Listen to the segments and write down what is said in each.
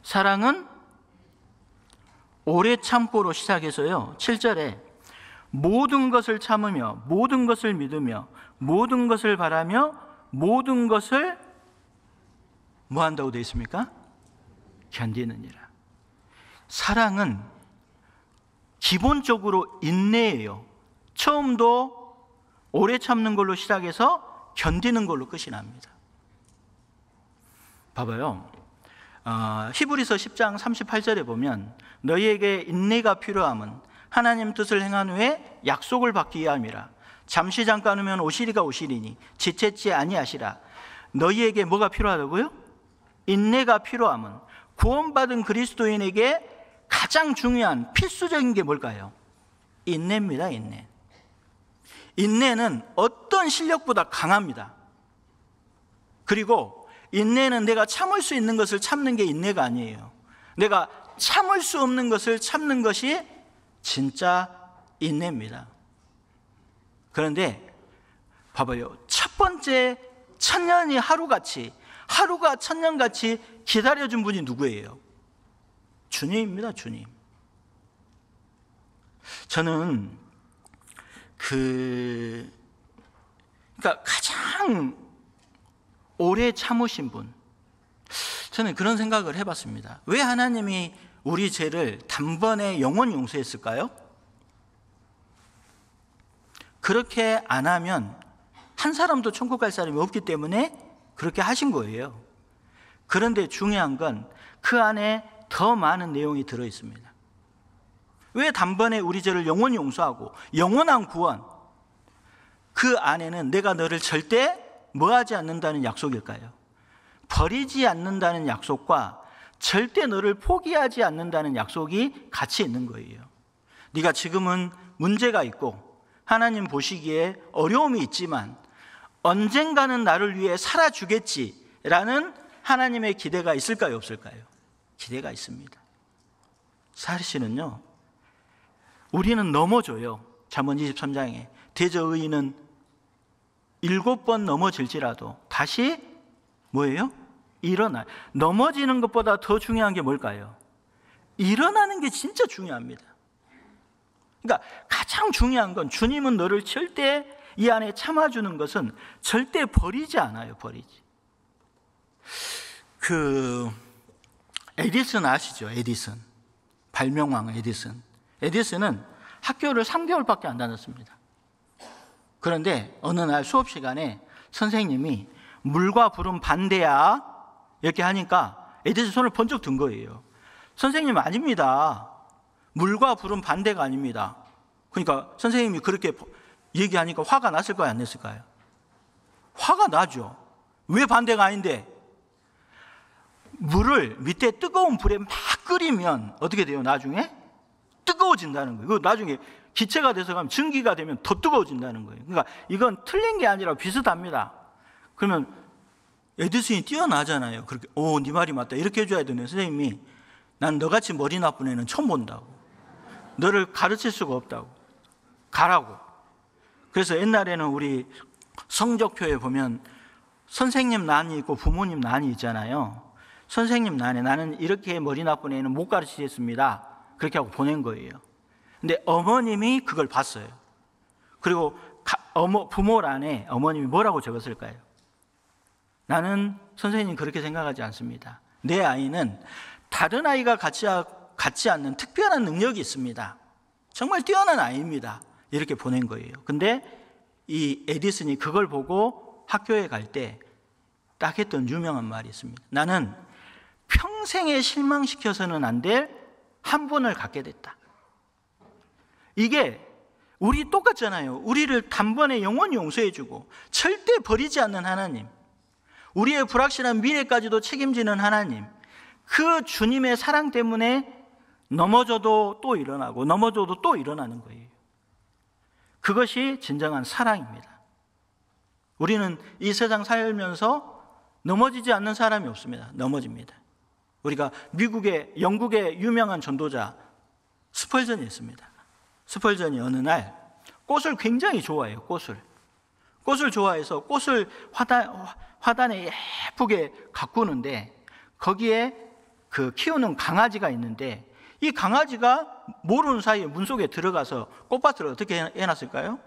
사랑은 오래 참고로 시작해서요, 7절에 모든 것을 참으며 모든 것을 믿으며 모든 것을 바라며 모든 것을 뭐 한다고 되어 있습니까? 견디느니라. 사랑은 기본적으로 인내예요. 처음도 오래 참는 걸로 시작해서 견디는 걸로 끝이 납니다. 봐봐요. 히브리서 10장 38절에 보면 너희에게 인내가 필요함은 하나님 뜻을 행한 후에 약속을 받기 위함이라. 잠시 잠깐 후면 오시리가 오시리니 지체치 아니하시라. 너희에게 뭐가 필요하다고요? 인내가 필요함은 구원받은 그리스도인에게 가장 중요한 필수적인 게 뭘까요? 인내입니다. 인내. 인내는 어떤 실력보다 강합니다. 그리고 인내는 내가 참을 수 있는 것을 참는 게 인내가 아니에요. 내가 참을 수 없는 것을 참는 것이 진짜 인내입니다. 그런데 봐봐요. 첫 번째 천년이 하루같이, 하루가 천년같이 기다려준 분이 누구예요? 주님입니다. 주님. 저는 그러니까 가장 오래 참으신 분, 저는 그런 생각을 해봤습니다. 왜 하나님이 우리 죄를 단번에 영원히 용서했을까요? 그렇게 안 하면 한 사람도 천국 갈 사람이 없기 때문에 그렇게 하신 거예요. 그런데 중요한 건 그 안에 더 많은 내용이 들어 있습니다. 왜 단번에 우리 죄를 영원히 용서하고 영원한 구원, 그 안에는 내가 너를 절대 뭐하지 않는다는 약속일까요? 버리지 않는다는 약속과 절대 너를 포기하지 않는다는 약속이 같이 있는 거예요. 네가 지금은 문제가 있고 하나님 보시기에 어려움이 있지만 언젠가는 나를 위해 살아주겠지라는 하나님의 기대가 있을까요? 없을까요? 기대가 있습니다. 사실은요, 우리는 넘어져요. 잠언 23장에 대저의인은 7번 넘어질지라도 다시 뭐예요? 일어나. 넘어지는 것보다 더 중요한 게 뭘까요? 일어나는 게 진짜 중요합니다. 그러니까 가장 중요한 건 주님은 너를 절대 이 안에 참아주는 것은 절대 버리지 않아요. 버리지. 에디슨 아시죠? 에디슨. 발명왕 에디슨. 에디슨은 학교를 3개월밖에 안 다녔습니다. 그런데 어느 날 수업 시간에 선생님이 물과 불은 반대야 이렇게 하니까 에디슨 손을 번쩍 든 거예요. 선생님 아닙니다. 물과 불은 반대가 아닙니다. 그러니까 선생님이 그렇게 얘기하니까 화가 났을까요? 안 냈을까요? 화가 나죠. 왜 반대가 아닌데? 물을 밑에 뜨거운 불에 막 끓이면 어떻게 돼요? 나중에 뜨거워진다는 거예요. 나중에 기체가 돼서 가면 증기가 되면 더 뜨거워진다는 거예요. 그러니까 이건 틀린 게 아니라 비슷합니다. 그러면 에디슨이 뛰어나잖아요. 그렇게 네 말이 맞다 이렇게 해줘야 되는 선생님이 난 너같이 머리 나쁜 애는 처음 본다고. 너를 가르칠 수가 없다고. 가라고. 그래서 옛날에는 우리 성적표에 보면 선생님 난이 있고 부모님 난이 있잖아요. 선생님 난에 나는 이렇게 머리 나쁜 애는 못 가르치겠습니다. 그렇게 하고 보낸 거예요. 근데 어머님이 그걸 봤어요. 그리고 부모란에 어머님이 뭐라고 적었을까요? 나는 선생님 그렇게 생각하지 않습니다. 내 아이는 다른 아이가 갖지 않는 특별한 능력이 있습니다. 정말 뛰어난 아이입니다. 이렇게 보낸 거예요. 근데 이 에디슨이 그걸 보고 학교에 갈 때 딱 했던 유명한 말이 있습니다. 나는 평생에 실망시켜서는 안 될 한 분을 갖게 됐다. 이게 우리 똑같잖아요. 우리를 단번에 영원히 용서해주고 절대 버리지 않는 하나님, 우리의 불확실한 미래까지도 책임지는 하나님, 그 주님의 사랑 때문에 넘어져도 또 일어나고 넘어져도 또 일어나는 거예요. 그것이 진정한 사랑입니다. 우리는 이 세상 살면서 넘어지지 않는 사람이 없습니다. 넘어집니다. 우리가 영국의 유명한 전도자 스펄전이 있습니다. 스펄전이 어느 날 꽃을 굉장히 좋아해요. 꽃을 좋아해서 꽃을 화단에 예쁘게 가꾸는데 거기에 그 키우는 강아지가 있는데 이 강아지가 모르는 사이에 문 속에 들어가서 꽃밭을 어떻게 해놨을까요?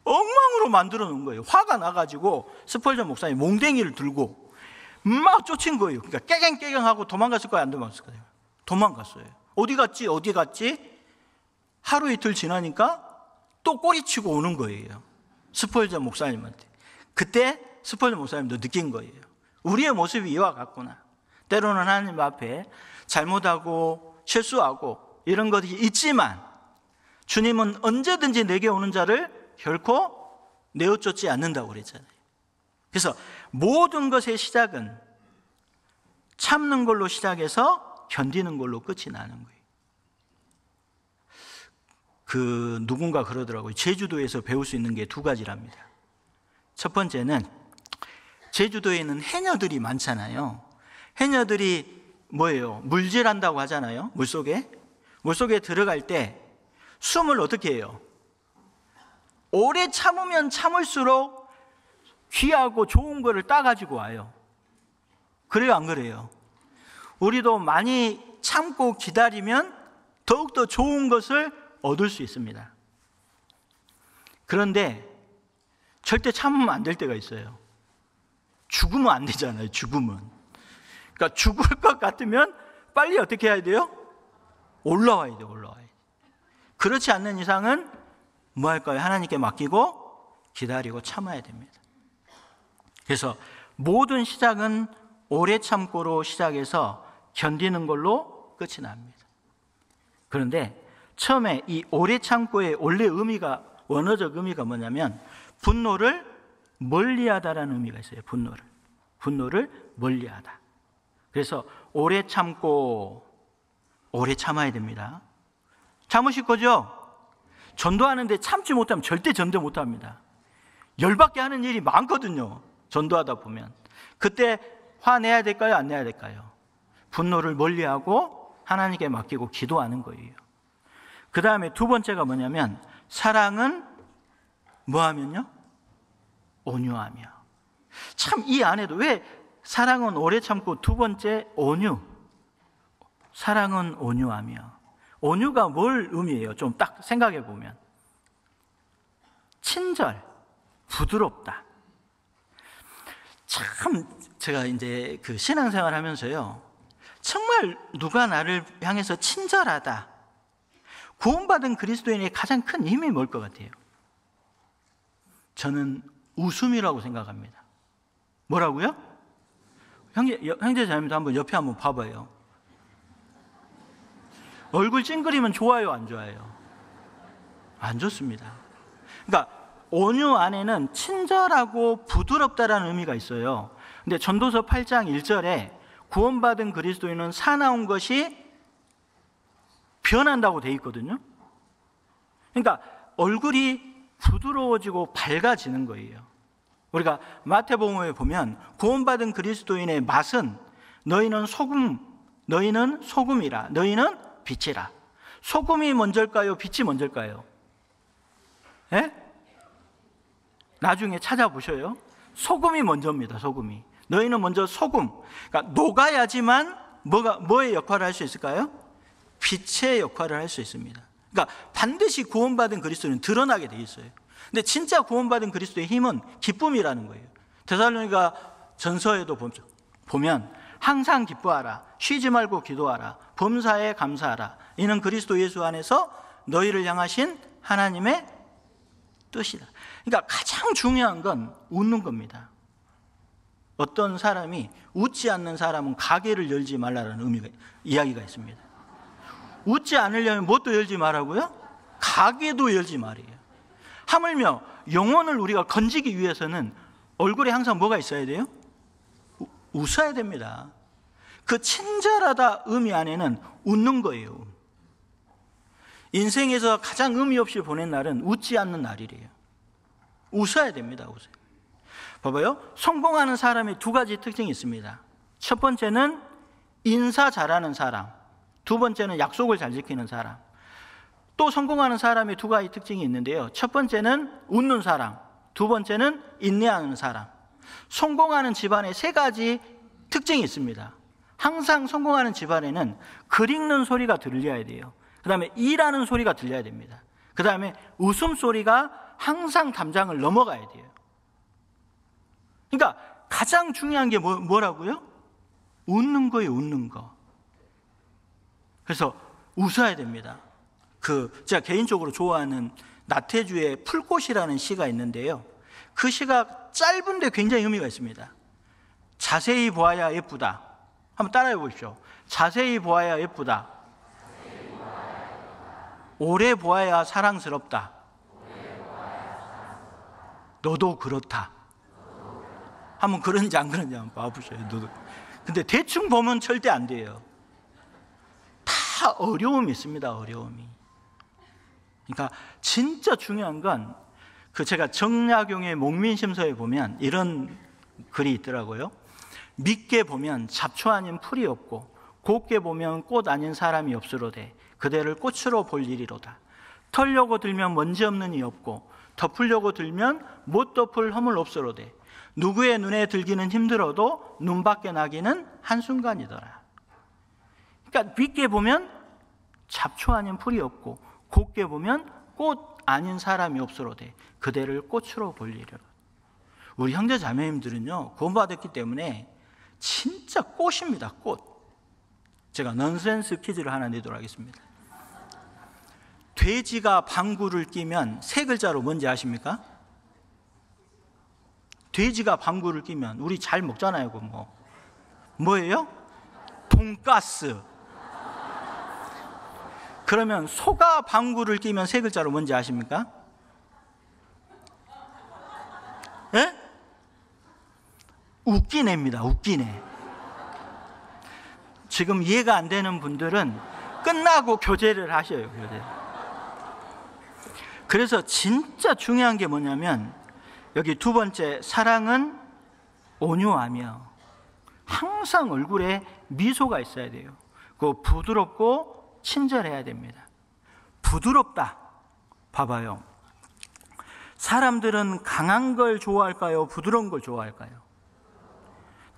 엉망으로 만들어 놓은 거예요. 화가 나가지고 스펄전 목사님 몽댕이를 들고 막 쫓은 거예요. 그러니까 깨갱깨갱하고 도망갔을 거예요? 안 도망갔을 거예요? 도망갔어요. 어디 갔지? 어디 갔지? 하루 이틀 지나니까 또 꼬리치고 오는 거예요. 스펄전 목사님한테. 그때 스펄전 목사님도 느낀 거예요. 우리의 모습이 이와 같구나. 때로는 하나님 앞에 잘못하고 실수하고 이런 것이 있지만 주님은 언제든지 내게 오는 자를 결코 내어쫓지 않는다고 그랬잖아요. 그래서 모든 것의 시작은 참는 걸로 시작해서 견디는 걸로 끝이 나는 거예요. 누군가 그러더라고요. 제주도에서 배울 수 있는 게 두 가지랍니다. 첫 번째는 제주도에는 해녀들이 많잖아요. 해녀들이 뭐예요? 물질한다고 하잖아요. 물속에 들어갈 때 숨을 어떻게 해요? 오래 참으면 참을수록 귀하고 좋은 거를 따가지고 와요. 그래요, 안 그래요? 우리도 많이 참고 기다리면 더욱더 좋은 것을 얻을 수 있습니다. 그런데 절대 참으면 안 될 때가 있어요. 죽으면 안 되잖아요, 죽으면. 그러니까 죽을 것 같으면 빨리 어떻게 해야 돼요? 올라와야 돼요, 올라와야 돼요. 그렇지 않는 이상은 뭐 할까요? 하나님께 맡기고 기다리고 참아야 됩니다. 그래서 모든 시작은 오래 참고로 시작해서 견디는 걸로 끝이 납니다. 그런데 처음에 이 오래 참고의 원래 의미가, 원어적 의미가 뭐냐면 분노를 멀리하다라는 의미가 있어요. 분노를 멀리하다. 그래서 오래 참고 오래 참아야 됩니다. 참으실 거죠? 전도하는데 참지 못하면 절대 전도 못합니다. 열받게 하는 일이 많거든요. 전도하다 보면. 그때 화내야 될까요? 안 내야 될까요? 분노를 멀리하고 하나님께 맡기고 기도하는 거예요. 그 다음에 두 번째가 뭐냐면 사랑은 뭐하면요? 온유하며. 참 이 안에도 왜 사랑은 오래 참고 두 번째 온유. 사랑은 온유하며. 온유가 뭘 의미해요? 좀 딱 생각해 보면 친절, 부드럽다. 참 제가 이제 그 신앙생활 하면서요, 정말 누가 나를 향해서 친절하다, 구원받은 그리스도인의 가장 큰 힘이 뭘 것 같아요? 저는 웃음이라고 생각합니다. 뭐라고요? 형제자매도 한번 옆에 한번 봐봐요. 얼굴 찡그리면 좋아요, 안 좋아요? 안 좋습니다. 그러니까 온유 안에는 친절하고 부드럽다라는 의미가 있어요. 근데 전도서 8장 1절에 구원받은 그리스도인은 사나운 것이 변한다고 돼 있거든요. 그러니까 얼굴이 부드러워지고 밝아지는 거예요. 우리가 마태복음에 보면 구원받은 그리스도인의 맛은 너희는 소금이라, 너희는 빛이라. 소금이 먼저일까요? 빛이 먼저일까요? 예? 나중에 찾아보셔요. 소금이 먼저입니다. 소금이. 너희는 먼저 소금. 그러니까 녹아야지만 뭐의 역할을 할 수 있을까요? 빛의 역할을 할 수 있습니다. 그러니까 반드시 구원받은 그리스도는 드러나게 돼 있어요. 근데 진짜 구원받은 그리스도의 힘은 기쁨이라는 거예요. 데살로니가 전서에도 보면 항상 기뻐하라, 쉬지 말고 기도하라, 범사에 감사하라. 이는 그리스도 예수 안에서 너희를 향하신 하나님의 뜻이다. 그러니까 가장 중요한 건 웃는 겁니다. 어떤 사람이 웃지 않는 사람은 가게를 열지 말라는 이야기가 있습니다. 웃지 않으려면 뭣도 열지 말라고요? 가게도 열지 말이에요. 하물며 영혼을 우리가 건지기 위해서는 얼굴에 항상 뭐가 있어야 돼요? 웃어야 됩니다. 그 친절하다 의미 안에는 웃는 거예요. 인생에서 가장 의미 없이 보낸 날은 웃지 않는 날이래요. 웃어야 됩니다. 웃어요. 봐봐요. 성공하는 사람이 두 가지 특징이 있습니다. 첫 번째는 인사 잘하는 사람, 두 번째는 약속을 잘 지키는 사람. 또 성공하는 사람이 두 가지 특징이 있는데요. 첫 번째는 웃는 사람, 두 번째는 인내하는 사람. 성공하는 집안에 세 가지 특징이 있습니다. 항상 성공하는 집안에는 글 읽는 소리가 들려야 돼요. 그 다음에 일하는 소리가 들려야 됩니다. 그 다음에 웃음소리가 항상 담장을 넘어가야 돼요. 그러니까 가장 중요한 게 뭐라고요? 웃는 거예요, 웃는 거. 그래서 웃어야 됩니다. 제가 개인적으로 좋아하는 나태주의 풀꽃이라는 시가 있는데요. 그 시가 짧은데 굉장히 의미가 있습니다. 자세히 보아야 예쁘다. 한번 따라해 보십시오. 자세히 보아야 예쁘다. 오래 보아야 사랑스럽다. 너도 그렇다. 한번 그런지 안 그런지 한번 봐보셔요. 너도. 근데 대충 보면 절대 안 돼요. 다 어려움이 있습니다. 어려움이. 그러니까 진짜 중요한 건 제가 정약용의 목민심서에 보면 이런 글이 있더라고요. 밉게 보면 잡초 아닌 풀이 없고 곱게 보면 꽃 아닌 사람이 없으로되 그대를 꽃으로 볼 일이로다. 털려고 들면 먼지 없는 이 없고 덮으려고 들면 못 덮을 허물 없으로되 누구의 눈에 들기는 힘들어도 눈 밖에 나기는 한순간이더라. 그러니까 밉게 보면 잡초 아닌 풀이 없고 곱게 보면 꽃 아닌 사람이 없으로되 그대를 꽃으로 볼 일이로다. 우리 형제 자매님들은요, 구원받았기 때문에 진짜 꽃입니다. 꽃. 제가 넌센스 퀴즈를 하나 내도록 하겠습니다. 돼지가 방구를 끼면 세 글자로 뭔지 아십니까? 돼지가 방구를 끼면 우리 잘 먹잖아요. 그거 뭐예요? 돈가스. 그러면 소가 방구를 끼면 세 글자로 뭔지 아십니까? 예? 웃기네입니다. 웃기네. 지금 이해가 안 되는 분들은 끝나고 교제를 하셔요. 교제. 그래서 진짜 중요한 게 뭐냐면 여기 두 번째, 사랑은 온유하며 항상 얼굴에 미소가 있어야 돼요. 부드럽고 친절해야 됩니다. 부드럽다. 봐봐요. 사람들은 강한 걸 좋아할까요? 부드러운 걸 좋아할까요?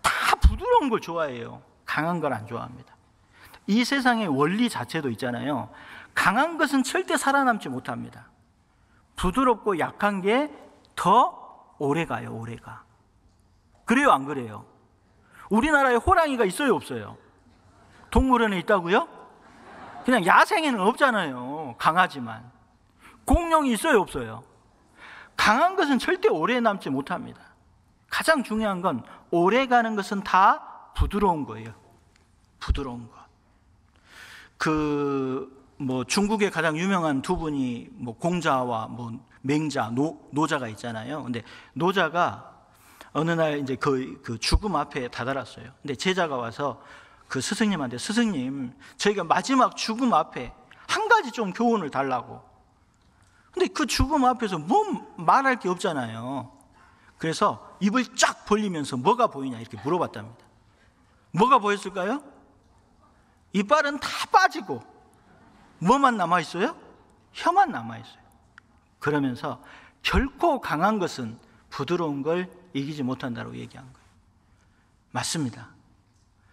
다 부드러운 걸 좋아해요. 강한 걸 안 좋아합니다. 이 세상의 원리 자체도 있잖아요. 강한 것은 절대 살아남지 못합니다. 부드럽고 약한 게 더 오래 가요. 오래 가. 그래요? 안 그래요? 우리나라에 호랑이가 있어요? 없어요? 동물원에 있다고요? 그냥 야생에는 없잖아요. 강하지만. 공룡이 있어요? 없어요? 강한 것은 절대 오래 남지 못합니다. 가장 중요한 건 오래 가는 것은 다 부드러운 거예요. 부드러운 것. 중국의 가장 유명한 두 분이 공자와 맹자, 노자가 있잖아요. 근데 노자가 어느 날 이제 그 죽음 앞에 다다랐어요. 근데 제자가 와서 그 스승님한테, 스승님, 저희가 마지막 죽음 앞에 한 가지 좀 교훈을 달라고. 근데 그 죽음 앞에서 뭐 말할 게 없잖아요. 그래서 입을 쫙 벌리면서 뭐가 보이냐 이렇게 물어봤답니다. 뭐가 보였을까요? 이빨은 다 빠지고 뭐만 남아있어요? 혀만 남아있어요. 그러면서 결코 강한 것은 부드러운 걸 이기지 못한다고 얘기한 거예요. 맞습니다.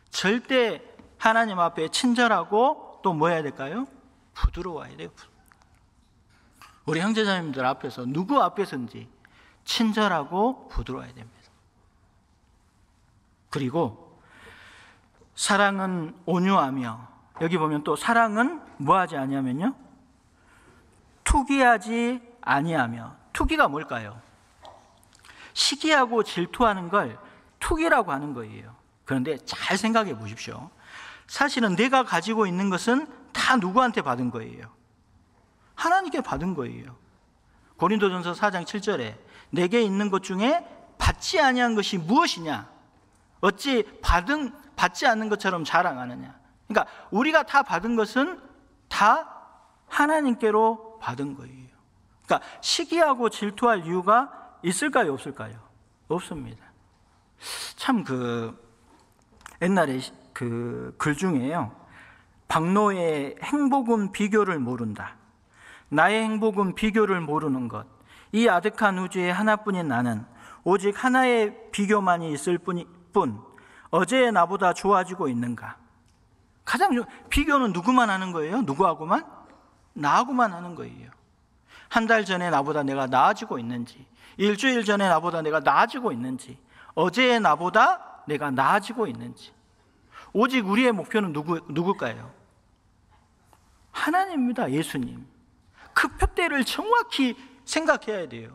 절대 하나님 앞에 친절하고 또 뭐 해야 될까요? 부드러워야 돼요. 우리 형제자매님들 앞에서 누구 앞에서인지 친절하고 부드러워야 됩니다. 그리고 사랑은 온유하며, 여기 보면 또 사랑은 뭐하지 아니하면요? 투기하지 아니하며. 투기가 뭘까요? 시기하고 질투하는 걸 투기라고 하는 거예요. 그런데 잘 생각해 보십시오. 사실은 내가 가지고 있는 것은 다 누구한테 받은 거예요? 하나님께 받은 거예요. 고린도전서 4장 7절에 내게 있는 것 중에 받지 아니한 것이 무엇이냐? 어찌 받지 않는 것처럼 자랑하느냐? 그러니까 우리가 다 받은 것은 다 하나님께로 받은 거예요. 그러니까 시기하고 질투할 이유가 있을까요? 없을까요? 없습니다. 참 옛날에 글 중에요. 박노의 행복은 비교를 모른다. 나의 행복은 비교를 모르는 것. 이 아득한 우주에 하나뿐인 나는 오직 하나의 비교만이 있을 뿐 어제의 나보다 좋아지고 있는가? 비교는 누구만 하는 거예요? 누구하고만? 나하고만 하는 거예요. 한 달 전에 나보다 내가 나아지고 있는지, 일주일 전에 나보다 내가 나아지고 있는지, 어제의 나보다 내가 나아지고 있는지. 오직 우리의 목표는 누굴까요? 하나님입니다. 예수님. 그 표대를 정확히 생각해야 돼요.